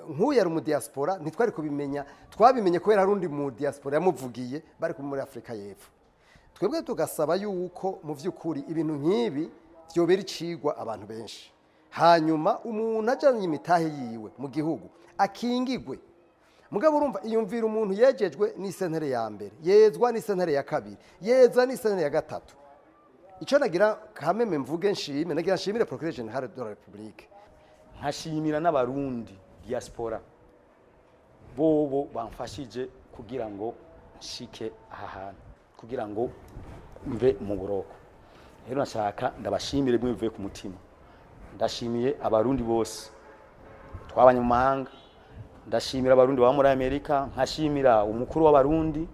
nk'uyu yari mu diaspora ntitwari kubimenya, twabimenye kubera hari undi mu diaspora yamuvugiye bari muri Afrika y'Epfo. Twebwe tugasaba yuko mu vy'ukuri ibintu nk'ibi vyobera icigwa abantu benshi, hanyuma umuntu ajanye imitahe yiwe mu gihugu akingigwe. Mugabo urumva iyumvira umuntu yejejwe n'isentere ya mbere, yezwa n'isentere ya kabiri, yeza n'isentere ya gatatu. Ico nagira kameme mvuge nshime, nagira nshimire Procureur General de la République, nkashimira n'abarundi diaspora bobo bamfashije kugira ngo nshike aha hantu, kugira ngo mve mu buroko. Rero nashaka ndabashimire bimwe bivuye ku mutima. Ndashimiye abarundi bose twabanye mu mahanga, ndashimira abarundi ba muri Amerika, nkashimira umukuru w'abarundi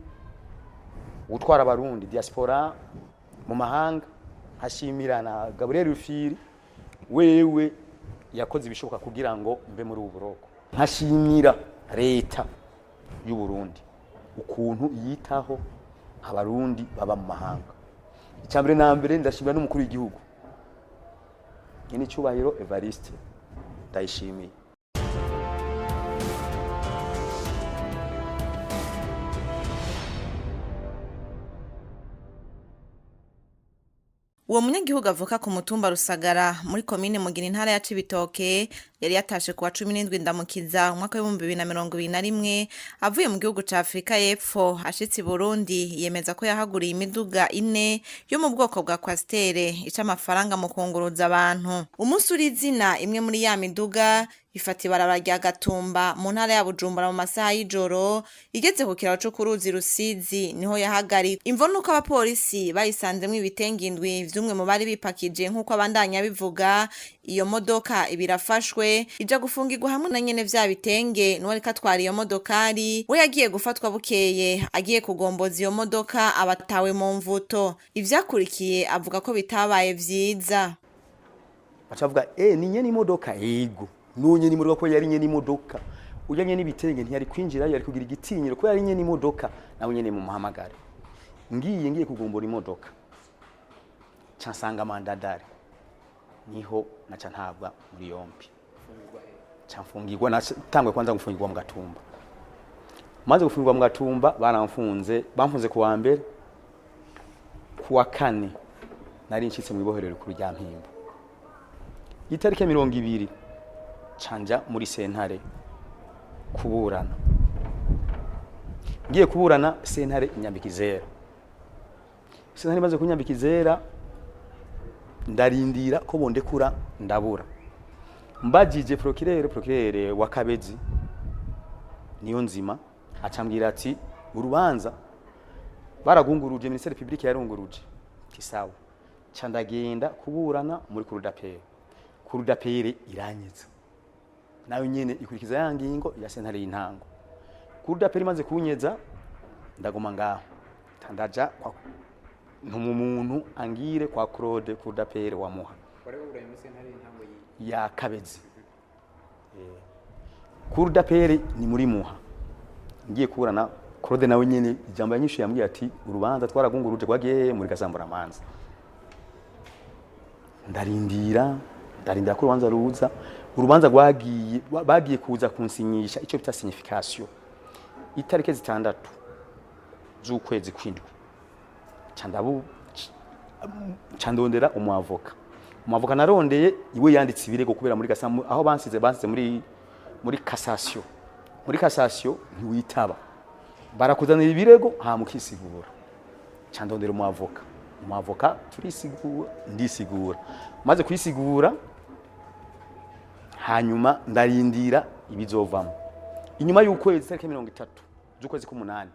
utwara abarundi diaspora mu mahanga, nkashimira na Gabriel Rufiri wewe yakoze ibishoboka kugira ngo mbe muri ubu buroko. Nkashimira leta y'u Burundi ukuntu yitaho abarundi baba mu mahanga. Icyambere na mbere ndashimira n'umukuru w'igihugu nyine cyubahiro Evariste Ndayishimiye. Uwo munyagihugu avuka ku mutumba Rusagara muri komine Mugina intara ya Cibitoke yari yatashe kuwa 17 ndamukiza umwaka wa 2021 avuye mu gihugu ca Afrika y'Epfo ashitsi Burundi. Yemeza ko yahaguriye imiduga 4 yo mu bwoko bwa Kwastere ica amafaranga mu kunguruza abantu. Umunsi uri izina imwe muri ya miduga ifati ibarabara rya Gatumba mu ntara ya Bujumbura mu masaha y'ijoro, igeze ku kiraro cyo kuruzi Rusizi niho yahagarika. Imvo nuko abapolisi bayisanzemwe ibitengindwi vyumwe mu bari bipakije nkuko abandanya bivuga. Iyo modoka ibirafashwe ija gufungirwa hamwe na nyene vya bitenge n'uwari katwara iyo modokari. We yagiye gufatwa bukeye agiye kugomboza iyo modoka abatawe mu mvuto. Ivyakurikiye avuga ko bitabaye vyiza. Bacavuga ni nyene imodoka yego nunye ni modoka ko yari nyene imodoka ujanye n'ibitenge ntiyari kwinjira yari kugira igitinyiro ko yari nyene imodoka nawe nyene mu muhamagare. Ngiye kugombora imodoka cansanga mandadari niho naca ntabwa muri yompi camfungirwa natangwe kwanza gufungirwa mu Gatumba. Maze gufungirwa mu Gatumba bamfunze ku wa mbere, ku wa kane nari nshitse mu iboherero ku rya Mpimba. Itariki 20 canja muri sentare kuburana. Ngiye kuburana sentare Nyambikizera. Sentare maze kunyambikizera ndarindira ko bondekura ndabura. Mbajije procureur wa Kabezi niyo nzima acambwira ati urubanza baragunguruje ministère public yarunguruje kisawa candagenda kuburana muri kurudapere iranyeza nayo nyene ikurikiza yangingo ya sentare y'intango. Kurudapere maze kunyeza ndagoma ngaho tandaja kwa ntumuntu angire kwa Claude Kurudapere wa Muha ya Kabezi. Kurudapere ni muri Muha. Ngiye kuburana Claude nawe nyene ijambo yanyishuye yambwiye ati urubanza twaragunguruje kwagiye muri Gasambura manza. Ndarindira ko urubanza ruza. Urubanza bagiye kuza kunsinyisha icyo bita signification itariki 6 z'ukwezi kwindwi. Candondera umuavoka narondeye iwe yanditse ibirego kubera muri Gasambu aho bansize muri cassation. Muri cassation ntiwitaba barakuzanira ibirego mukisigura. Candondera umuavoka turisigura ndisigura. Maze kwisigura hanyuma ndarindira ibizovamo. Inyuma y'ukwezi tariki 30 z'ukwezi k'8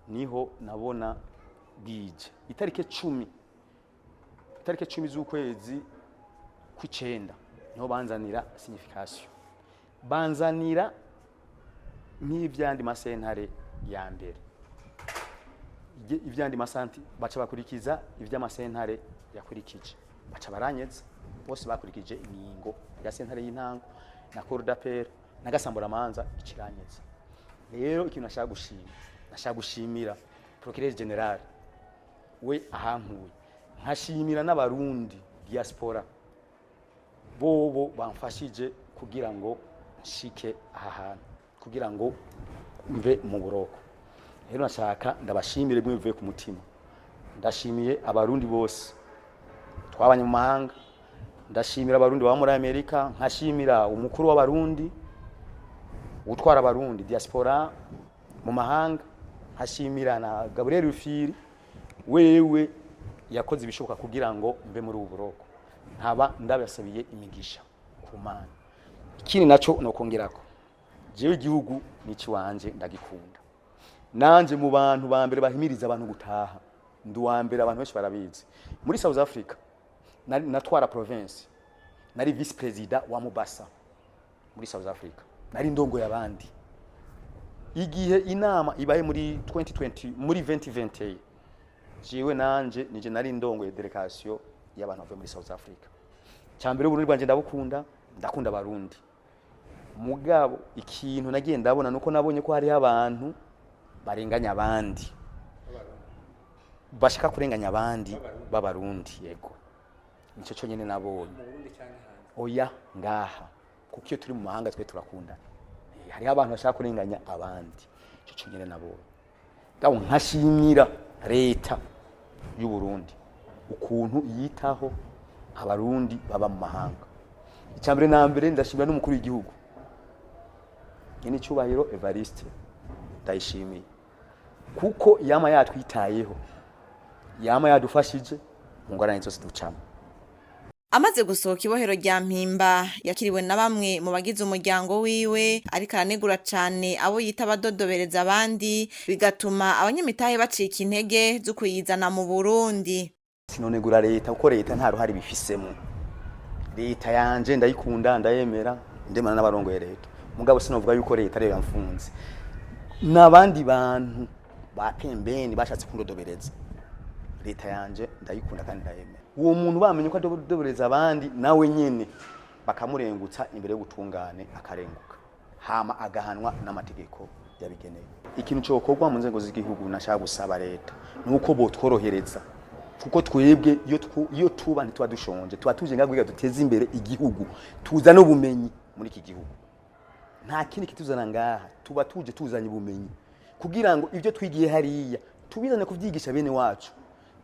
niho nabona bije itariki 10 z'ukwezi ku9 niho banzanira signification. Banzanira nk'ivyandi masentare ya mbere. Ivyandi masanti baca bakurikiza ivy'amasentare yakurikije. Baca baranyeza bose bakurikije imingo ya sentare y'intango na Kurudapere na Gasambura manza ikiranyeza. Rero ikintu nashaka gushimira Procureur General we ahankuye. Nkashimira n'abarundi diaspora bobo bamfashije kugira ngo nshike aha hantu kugira ngo mve mu buroko. Rero nashaka ndabashimire mwivuye ku mutima. Ndashimiye abarundi bose twabanye mu mahanga, ndashimira abarundi ba muri Amerika, nkashimira umukuru w'abarundi utwara abarundi diaspora mu mahanga, nkashimira na Gabriel Rufiri wewe yakoze ibishoboka kugira ngo mbe muri ubu buroko. Nkaba ndabasabiye imigisha ku Mana. Ikindi naco nokongerako, jewe igihugu niki wanje ndagikunda. Nanje mu bantu ba mbere bahimiriza abantu gutaha, ndi wa mbere abantu benshi barabizi. Muri South Africa natwara province, nari vice president wa Mombasa muri South Africa, nari ndongo y'abandi. Igihe inama ibaye muri 2020 muri 2020 jewe nanje nije nari ndongo ya delegation y'abantu bava muri South Africa. Cyambere uburundi bwanje ndabukunda, ndakunda abarundi. Mugabo ikintu nagiye ndabona nuko nabonye ko hari abantu barenganya abandi, bashaka kurenganya abandi b'abarundi. Yego nico cyo nyene nabonye. Oya ngaha kuko iyo turi mu mahanga twe turakunda, hari abantu bashaka kurenganya abandi. Ico cyo nyene nabonye. Ndawo nkashimira leta y'u Burundi ukuntu yitaho abarundi baba mu mahanga. Icyambere na mbere ndashimira n'umukuru w'igihugu nyene cyubahiro Evariste ndayishimiye kuko yama yatwitayeho, yama yadufashije mu ngorane zose ducamo. Amaze gusohoka ibohero rya Mpimba yakiriwe na bamwe mu bagize umuryango wiwe, ariko aranegura cane abo yita abadodobereza abandi, bigatuma abanyamitahe bacika intege zo kuyizana mu Burundi. Sinonegura leta kuko leta nta ruhari bifisemo. Leta yanje ndayikunda, ndayemera, ndemana n'abarongoye leta. Mugabo sinovuga yuko leta rero yamfunze. N'abandi bantu bapembeni bashatse kundodobereza. Leta yanje ndayikunda kandi ndayemera. Uwo muntu bamenye ko adodobereza abandi nawe nyene bakamurengutsa imbere yo gutungane akarenguka, hama agahanwa n'amategeko yabigeneye. Ikintu cyo kokwa mu nzego z'igihugu nashaka gusaba leta nuko bo tworohereza, kuko twebwe iyo tuba ntitwa dushonje, tuba tuje ngabwiga duteze imbere igihugu, tuza no bumenyi muri iki gihugu. Nta kindi kituzana ngaha, tuba tuje tuzanye bumenyi kugira ngo ivyo twigiye hariya tubizane kuvyigisha bene wacu,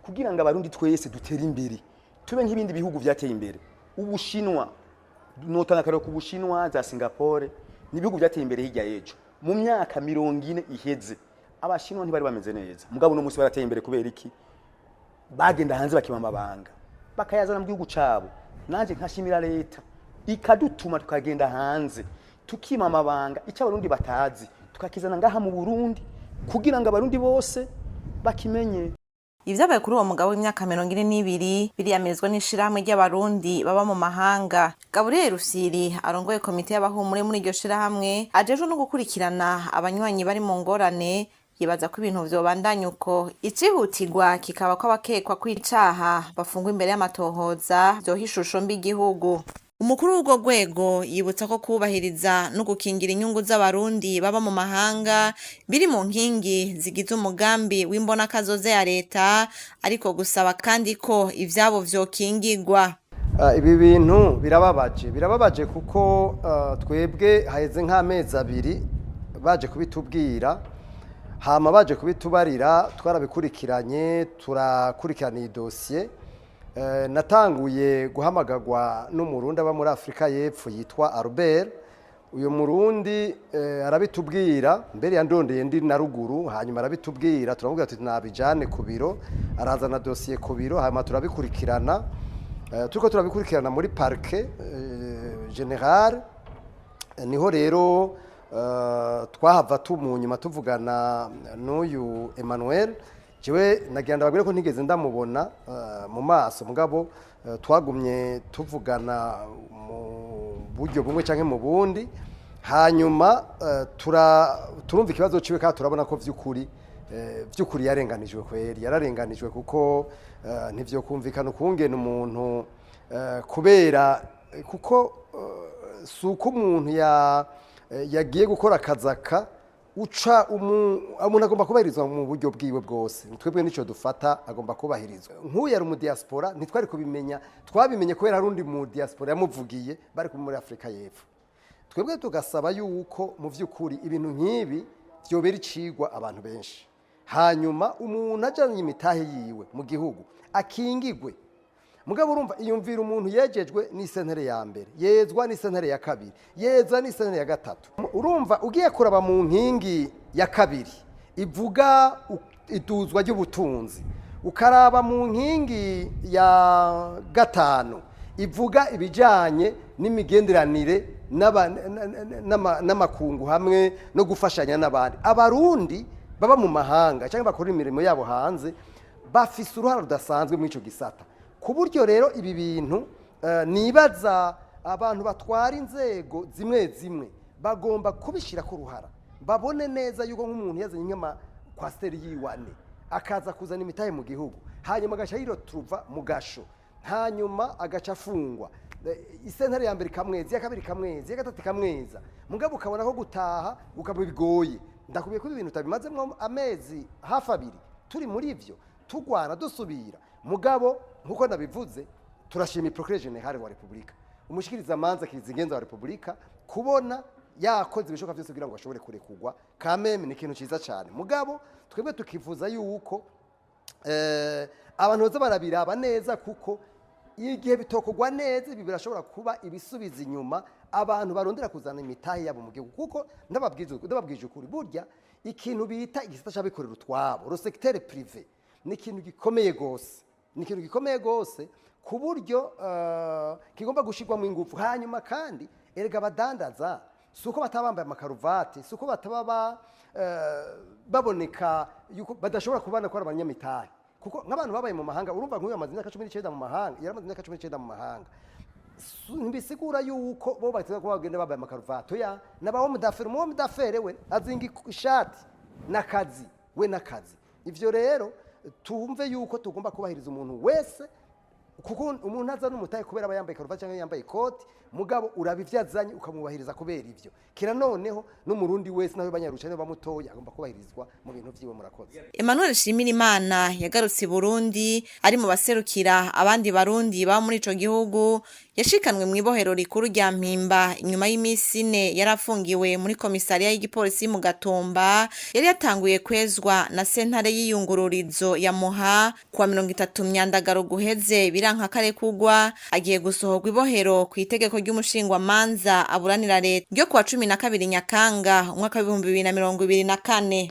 kugira ngo abarundi twese dutere imbere, tube nk'ibindi bihugu vyateye imbere. Ubushinwa notana kare ku Bushinwa za Singapore ni bihugu vyateye imbere hirya yejo. Mu myaka 40 iheze abashinwa ntibari bameze neza, mugabo no musi barateye imbere kubera iki? Bagenda hanze bakimama amabanga bakayazana mu gihugu cabo. Nanje nkashimira leta ikadutuma tukagenda hanze tukimama amabanga icyo abarundi batazi tukakizana ngaha mu Burundi kugira ngo abarundi bose bakimenye. Ivyabaye kuri uwo mugabo w'imyaka 42 biriyamirizwa n'ishirahamwe ry'abarundi baba mu mahanga. Gabriel Rufiri arongoye komite y'abahumure muri iryo shirahamwe, ajejwe no gukurikirana abanywanyi bari mu ngorane, yibaza ko ibintu vyobandanya uko, icihutirwa kikaba ko abakekwa kw'icaha bafungwa imbere y'amatohoza vyoha ishusho mbi igihugu. Umukuru w'urwo rwego yibutsa ko kubahiriza no gukingira inyungu z'abarundi baba mu mahanga biri mu nkingi zigize umugambi w'imbonakazoze ya leta, ariko gusaba kandi ko ivyabo vyokingirwa. Ibi bintu birababaje kuko twebwe haheze nk'amezi 2 baje kubitubwira, hama baje kubitubarira, twarabikurikiranye, turakurikirana idosiye. Natanguye guhamagagwa n'umurundi aba muri Afrika y'Epfo yitwa Albert. Uyu murundi arabitubwira, mbere yandondeye ndi na ruguru, hanyuma arabitubwira, turamubwira tuti nabijane ku biro, arazana dosiye ku biro, hanyuma turabikurikirana. Turiko turabikurikirana muri parquet general. Niho rero twahava tumunyuma tuvugana n'uyu Emmanuel. Jewe nagenda bagire ko ntigeze ndamubona mu maso, mugabo twagumye tuvugana mu buryo bumwe canke mu bundi. Hanyuma turumva ikibazo ciwe kandi turabona ko vy'ukuri yarenganijwe kweri, yararenganijwe kuko ntivyo kumvikana ukungena umuntu kubera kuko suko umuntu yagiye gukora akazaka uca umuntu agomba kubahirizwa mu buryo bwiwe bwose. Twebwe nico dufata agomba kubahirizwa. Nk'uyu yari mu diaspora ntitwari kubimenya, twabimenye kubera harundi mu diaspora yamuvugiye bari muri Afrika y'Epfo. twebwe tugasaba yuko mu by'ukuri ibintu nk'ibi byobera icigwa abantu benshi, hanyuma umuntu ajanye imitahe yiwe mu gihugu akingigwe. Mugabo urumva iyumvira umuntu yejejwe n'isentare ya mbere, yezwa n'isentare ya kabiri, yeza n'isentare ya gatatu. Urumva ugiye kuraba mu nkingi ya kabiri ivuga iduzwa ry'ubutunzi, ukaraba mu nkingi ya gatanu ivuga ibijanye n'imigenderanire n'amakungu hamwe no gufashanya n'abandi. Abarundi baba mu mahanga cyangwa bakora imirimo yabo hanze bafise uruhara rudasanzwe muri ico gisata, ku buryo rero ibi bintu nibaza abantu batwara inzego zimwe zimwe bagomba kubishira ku ruhara, babone neza yuko nk'umuntu yazanye nk'ama kwasteri yiwane akaza kuzana imitahe mu gihugu, hanyuma agaca yirotuva mu gasho, hanyuma agaca afungwa, isentare ya mbere kamwezi, ya kabiri kamwezi, ya gatatu kamweza, mugabo ukabona ko gutaha ukaba bigoye. Ndakubiye ko ibi bintu tabimazemo amezi hafi abiri turi muri ivyo tugwana dusubira, mugabo nkuko nabivuze turashima procureur general wa Republika, umushikiriza manza kizigenza wa Republika kubona yakoze ibishoboka byose kugira ngo ashobore kurekugwa, kameme ni ikintu ciza cyane. Mugabo twebwe tukifuza yuko abantu baza barabiraba neza, kuko igihe bitokogwa neza ibi birashobora kuba ibisubiza inyuma abantu barondera kuzana imitahe yabo mu gihugu, kuko ndababwije ukuri burya ikintu bita igisata cy'abikorera utwabo, le secteur privé, ni ikintu gikomeye gose, ni ikintu gikomeye gose ku buryo kigomba gushirwamo ingufu. Hanyuma kandi erega abadandaza suko batabambaye amakaruvati, suko bataba baboneka yuko badashobora kubana ko ari abanyamitahe, kuko nk'abantu babaye mu mahanga, urumva nk'uyu amaze imyaka 19 mu mahanga, yaramaze imyaka 19 mu mahanga, ntibisigura yuko bo bateza kuba bagenda babaye amakaruvati. Oya, nabaho mudafere we azinga ishati n'akazi we n'akazi. Ivyo rero tumve yuko tugomba kubahiriza umuntu wese, kuko umuntu aza n'umutahe kubera aba yambaye karuvati cyangwa yambaye ikoti, mugabo urabivyazanye ukamubahiriza kubera ivyo. Kira noneho n'umurundi wese nawe banyaruca bamutoya agomba kubahirizwa mu bintu vyiwe. Murakoze. Emmanuel Shimirimana yagarutse Burundi ari mu baserukira abandi barundi ba muri ico gihugu, yashikanwe mu ibohero rikuru rya Mpimba inyuma y'imisi 4 yarafungiwe muri komisariya y'igipolisi mu Gatumba. Yari yatanguye kwezwa na sentare y'iyungururizo ya Muha kwa 30 Myandagaro guheze biranka kare kugwa, agiye gusohorwa ibohero ku itegeko ry'umushingwa manza aburanira leta ryo kwa 12 Nyakanga umwaka wa 2024.